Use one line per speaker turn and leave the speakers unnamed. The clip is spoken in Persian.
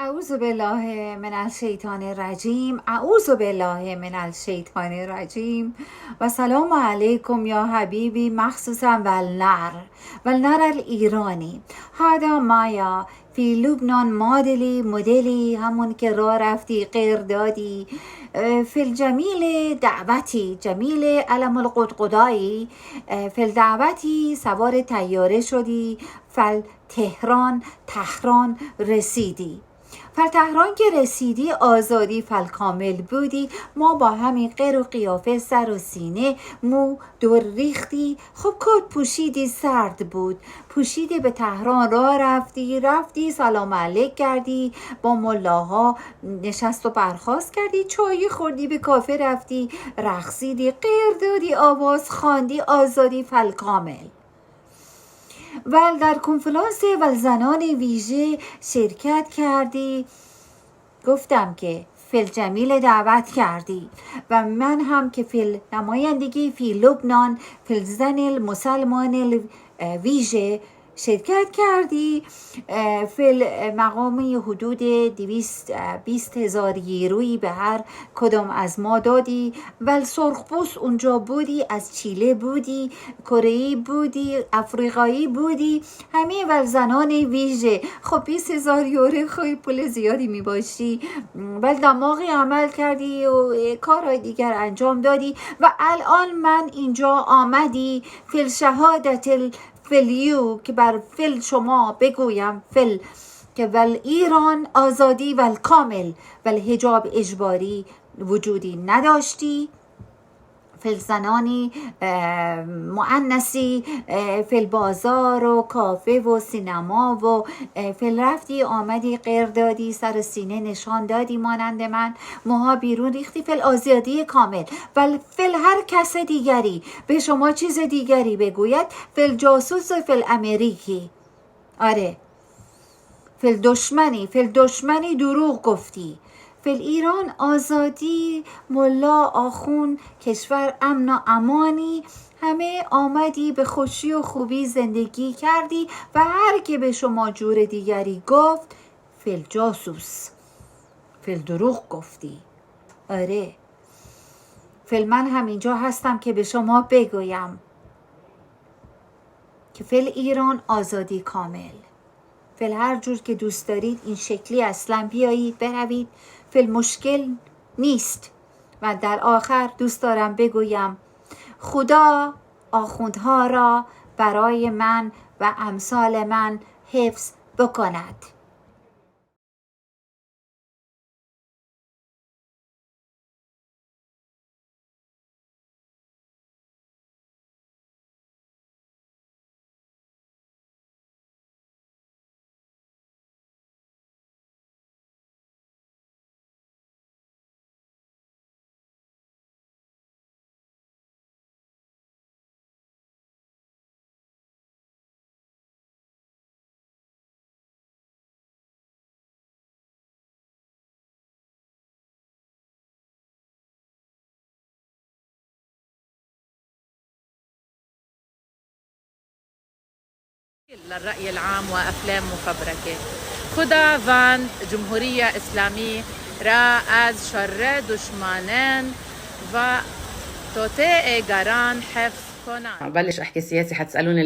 اعوذ بالله من الشیطان الرجیم. اعوذ بالله من الشیطان الرجیم و سلام علیکم یا حبیبی مخصوصا والنر الایرانی. هذا مایا فی لبنان مدلی همون که راه رفتی غیر دادی فی الجمیل دعوتی جمیل علم القدقدایی فی الدعوتی سوار تیاره شدی فل تهران رسیدی. تهران که رسیدی آزادی کامل بودی. ما با همین غیر و قیافه سر و سینه مو دور ریختی. خب کت پوشیدی سرد بود پوشیدی به تهران راه رفتی سلام علیک کردی با ملاها نشست و برخاست کردی چایی خوردی به کافه رفتی رقصیدی غیر دادی آواز خواندی آزادی کامل. و در کنفرانس زنان ویژه شرکت کردی. گفتم که فی الجمیل دعوت کردی و من هم که فی نمایندگی فی لبنان فی الزن المسلمان ویژه شرکت کردی. فی مقامی حدود 220,000 یورویی به هر کدام از ما دادی. ول سرخپوست اونجا بودی، از چیله بودی، کره‌ای بودی، افریقایی بودی، همه ول زنان ویژه. خب 20,000 یورو خیلی پول زیادی می باشی. ول دماغی عمل کردی و کارهای دیگر انجام دادی و الان من اینجا آمدی فی الشهادت فلیو که بر فل شما بگویم فل که ول ایران آزادی ول کامل ول حجاب اجباری وجودی نداشتی. فل زنانی مؤنثی فل بازار و کافه و سینما و فل رفتی آمدی غیر دادی سر سینه نشان دادی مانند من موها بیرون ریختی فل آزادی کامل. ول فل هر کس دیگری به شما چیز دیگری بگوید فل جاسوس و فل امریکی. آره فل دشمنی دروغ گفتی. فی ایران آزادی ملا آخون کشور امن و امانی همه آمدی به خوشی و خوبی زندگی کردی و هر که به شما جور دیگری گفت فی جاسوس فی دروغ گفتی. آره فی من همینجا هستم که به شما بگویم که فی ایران آزادی کامل. فی هر جور که دوست دارید این شکلی اصلا بیایید بروید فی مشکل نیست. و در آخر دوست دارم بگویم خدا آخوندها را برای من و امثال من حفظ بکند.
للرأي العام وأفلام مفبركة. خداوند جمهوری اسلامی را از شر دشمنان و توطئه‌گران حفظ کنند. بلش احكي سياسي حتسألوني